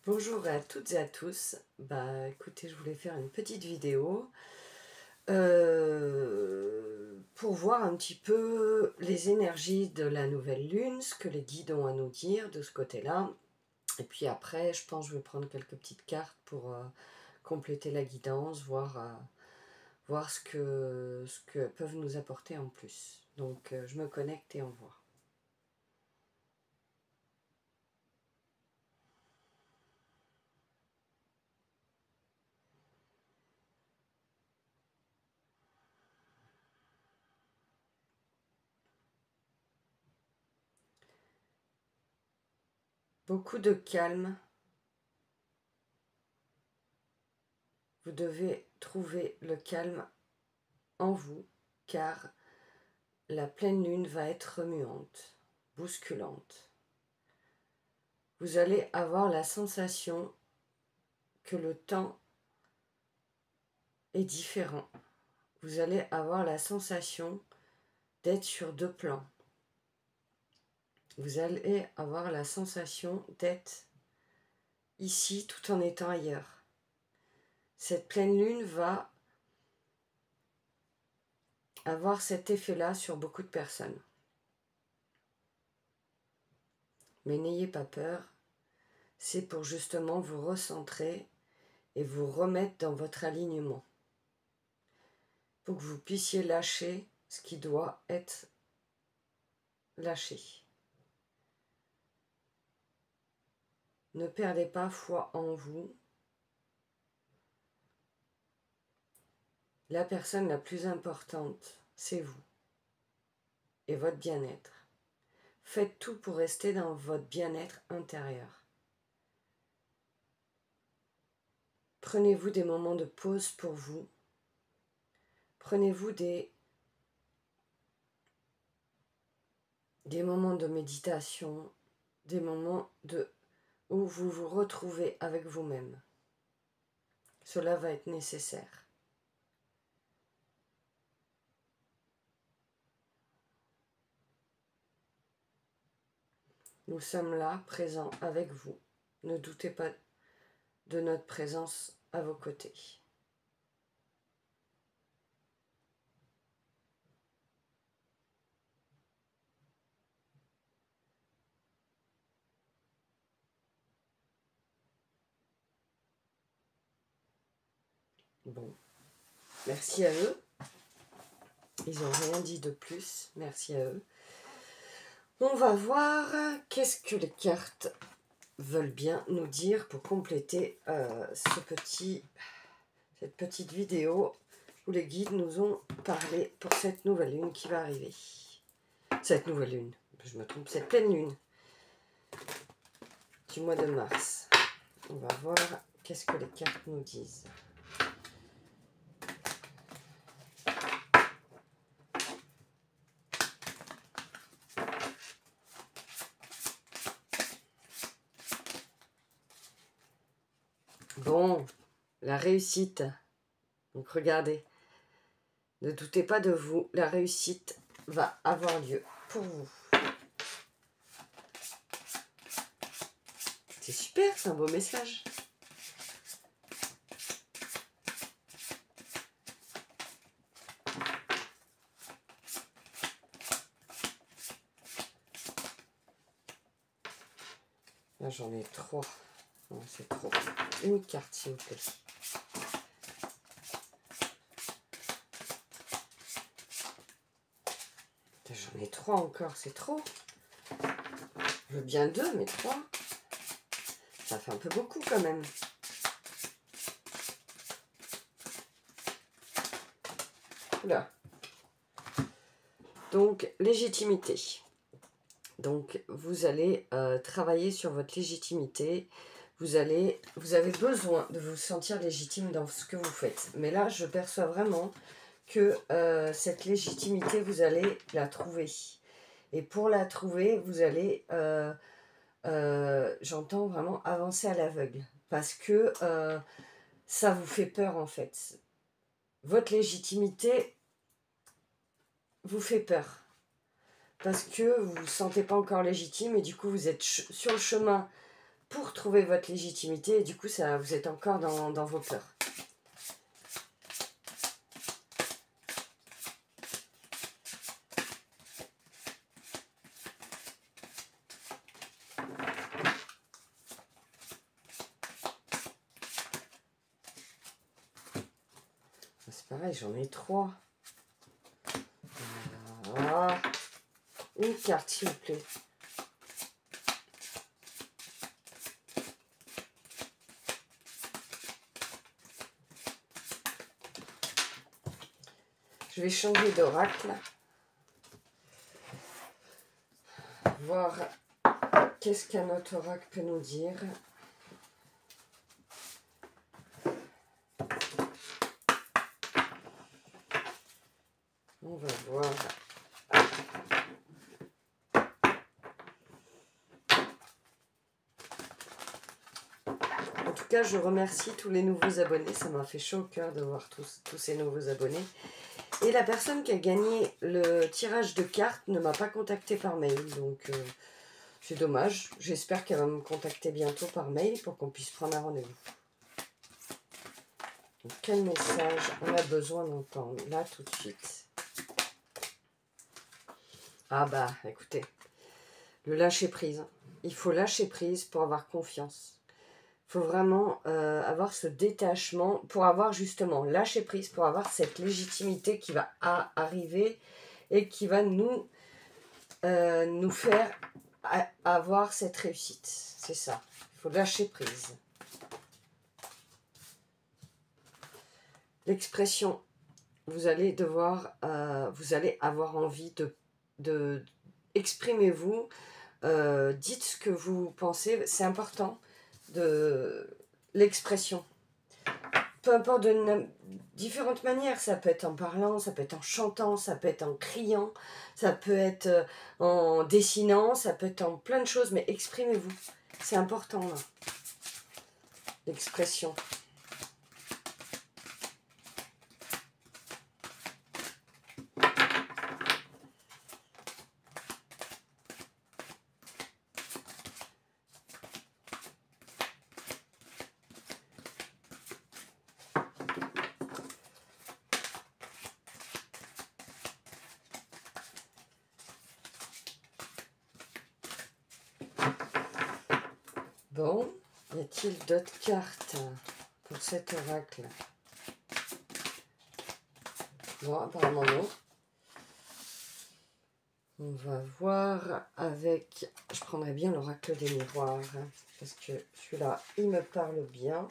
Bonjour à toutes et à tous. Écoutez, je voulais faire une petite vidéo pour voir un petit peu les énergies de la nouvelle lune, ce que les guides ont à nous dire de ce côté-là. Et puis après, je pense que je vais prendre quelques petites cartes pour compléter la guidance, voir ce que peuvent nous apporter en plus. Donc, je me connecte et on voit. Beaucoup de calme. Vous devez trouver le calme en vous, car la pleine lune va être remuante, bousculante. Vous allez avoir la sensation que le temps est différent. Vous allez avoir la sensation d'être sur deux plans. Vous allez avoir la sensation d'être ici tout en étant ailleurs. Cette pleine lune va avoir cet effet-là sur beaucoup de personnes. Mais n'ayez pas peur, c'est pour justement vous recentrer et vous remettre dans votre alignement. Pour que vous puissiez lâcher ce qui doit être lâché. Ne perdez pas foi en vous. La personne la plus importante, c'est vous et votre bien-être. Faites tout pour rester dans votre bien-être intérieur. Prenez-vous des moments de pause pour vous. Prenez-vous des moments de méditation, des moments où vous vous retrouvez avec vous-même. Cela va être nécessaire. Nous sommes là, présents avec vous. Ne doutez pas de notre présence à vos côtés. Bon, merci à eux. Ils n'ont rien dit de plus. Merci à eux. On va voir qu'est-ce que les cartes veulent bien nous dire pour compléter cette petite vidéo où les guides nous ont parlé pour cette nouvelle lune qui va arriver. Cette nouvelle lune, je me trompe, cette pleine lune du mois de mars. On va voir qu'est-ce que les cartes nous disent. Bon, la réussite. Donc regardez, ne doutez pas de vous, la réussite va avoir lieu pour vous. C'est super, c'est un beau message. Là j'en ai 3. Non, c'est trop. Une carte s'il vous plaît. J'en ai 3 encore, c'est trop. Je veux bien 2, mais 3. Ça fait un peu beaucoup quand même. Oula. Donc, légitimité. Donc, vous allez travailler sur votre légitimité. Vous avez besoin de vous sentir légitime dans ce que vous faites. Mais là, je perçois vraiment que cette légitimité, vous allez la trouver. Et pour la trouver, vous allez, j'entends vraiment avancer à l'aveugle. Parce que ça vous fait peur en fait. Votre légitimité vous fait peur. Parce que vous ne vous sentez pas encore légitime et du coup vous êtes sur le chemin pour trouver votre légitimité. Et du coup, ça, vous êtes encore dans vos peurs. C'est pareil, j'en ai 3. Voilà. Une carte, s'il vous plaît. Je vais changer d'oracle. Voir qu'est-ce qu'un autre oracle peut nous dire. On va voir. En tout cas, je remercie tous les nouveaux abonnés. Ça m'a fait chaud au cœur de voir tous ces nouveaux abonnés. Et la personne qui a gagné le tirage de cartes ne m'a pas contacté par mail. Donc, c'est dommage. J'espère qu'elle va me contacter bientôt par mail pour qu'on puisse prendre un rendez-vous. Quel message on a besoin d'entendre là tout de suite? Ah bah, écoutez, le lâcher-prise. Il faut lâcher prise pour avoir confiance. Il faut vraiment avoir ce détachement pour avoir justement lâcher prise, pour avoir cette légitimité qui va arriver et qui va nous faire avoir cette réussite. C'est ça. Il faut lâcher prise. L'expression, vous allez devoir, vous allez avoir envie de exprimez-vous, dites ce que vous pensez, c'est important de l'expression. Peu importe de différentes manières, ça peut être en parlant, ça peut être en chantant, ça peut être en criant, ça peut être en dessinant, ça peut être en plein de choses, mais exprimez-vous, c'est important là, l'expression. Bon, y a-t-il d'autres cartes pour cet oracle? Bon, apparemment non. On va voir avec... Je prendrai bien l'oracle des miroirs, hein, parce que celui-là, il me parle bien.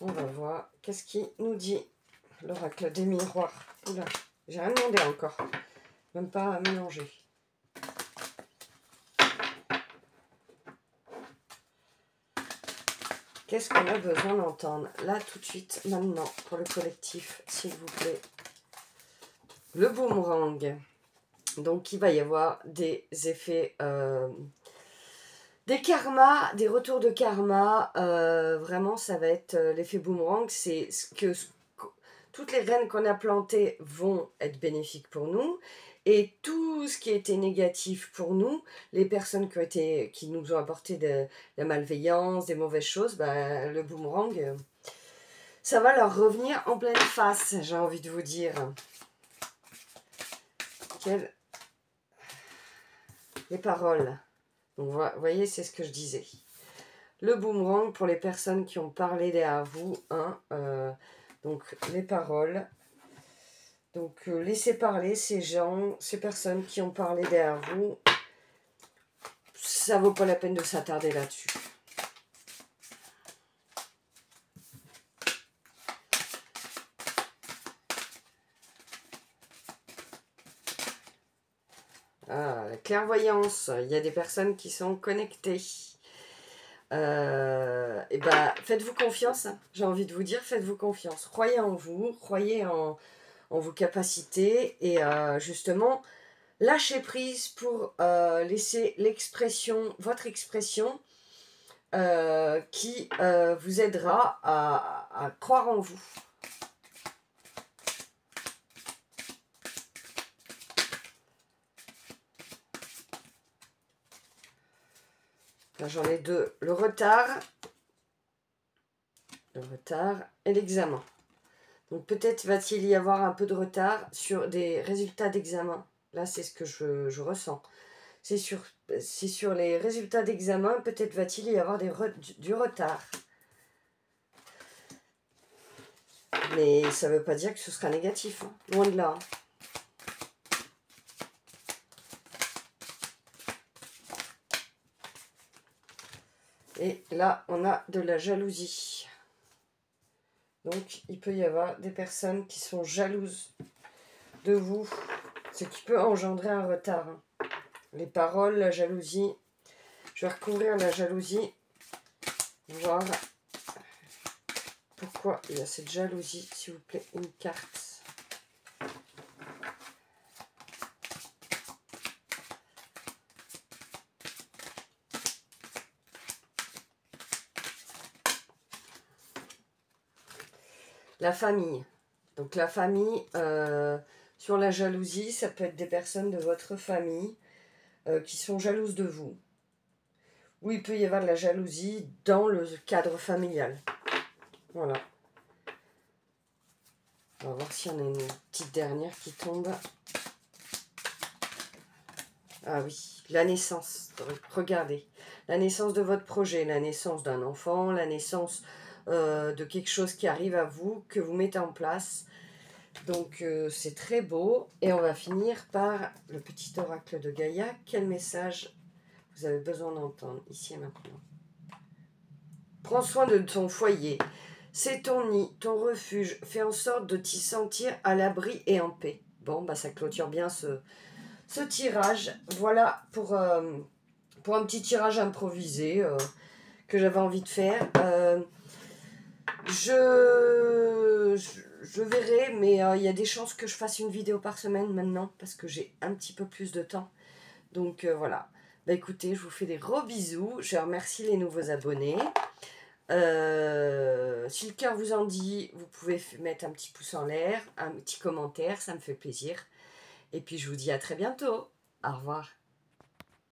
On va voir qu'est-ce qu'il nous dit, l'oracle des miroirs. Oula, j'ai rien demandé encore, même pas à mélanger. Qu'est-ce qu'on a besoin d'entendre là tout de suite, maintenant, pour le collectif, s'il vous plaît? Le boomerang. Donc, il va y avoir des effets, des karmas, des retours de karma. Vraiment, ça va être l'effet boomerang. C'est ce que toutes les graines qu'on a plantées vont être bénéfiques pour nous. Et tout ce qui était négatif pour nous, les personnes qui nous ont apporté de la malveillance, des mauvaises choses, ben, le boomerang, ça va leur revenir en pleine face, j'ai envie de vous dire. Les paroles. Donc, vous voyez, c'est ce que je disais. Le boomerang pour les personnes qui ont parlé derrière vous. Hein, donc, les paroles. Donc, laissez parler ces gens, ces personnes qui ont parlé derrière vous. Ça vaut pas la peine de s'attarder là-dessus. Ah, la clairvoyance. Il y a des personnes qui sont connectées. Et ben, faites-vous confiance. Hein. J'ai envie de vous dire, faites-vous confiance. Croyez en vous, croyez en vos capacités et justement, lâchez prise pour laisser l'expression, votre expression qui vous aidera à croire en vous. Là, j'en ai deux. Le retard et l'examen. Donc peut-être va-t-il y avoir un peu de retard sur des résultats d'examen. Là, c'est ce que je ressens. C'est sur les résultats d'examen, peut-être va-t-il y avoir du retard. Mais ça ne veut pas dire que ce sera négatif, hein. Loin de là. Et là, on a de la jalousie. Donc, il peut y avoir des personnes qui sont jalouses de vous, ce qui peut engendrer un retard. Les paroles, la jalousie. Je vais recouvrir la jalousie, voir pourquoi il y a cette jalousie. S'il vous plaît, une carte. La famille. Donc la famille, sur la jalousie, ça peut être des personnes de votre famille qui sont jalouses de vous. Ou il peut y avoir de la jalousie dans le cadre familial. Voilà. On va voir s'il y en a une petite dernière qui tombe. Ah oui, la naissance. Regardez. La naissance de votre projet, la naissance d'un enfant, la naissance de quelque chose qui arrive à vous, que vous mettez en place. Donc c'est très beau. Et on va finir par le petit oracle de Gaïa. Quel message vous avez besoin d'entendre ici et maintenant? Prends soin de ton foyer. C'est ton nid, ton refuge. Fais en sorte de t'y sentir à l'abri et en paix. Bon, bah ça clôture bien ce tirage. Voilà pour un petit tirage improvisé que j'avais envie de faire. Je verrai, mais il y a des chances que je fasse une vidéo par semaine maintenant parce que j'ai un petit peu plus de temps. Donc voilà. Bah écoutez, je vous fais des gros bisous. Je remercie les nouveaux abonnés. Si le cœur vous en dit, vous pouvez mettre un petit pouce en l'air, un petit commentaire, ça me fait plaisir. Et puis je vous dis à très bientôt. Au revoir.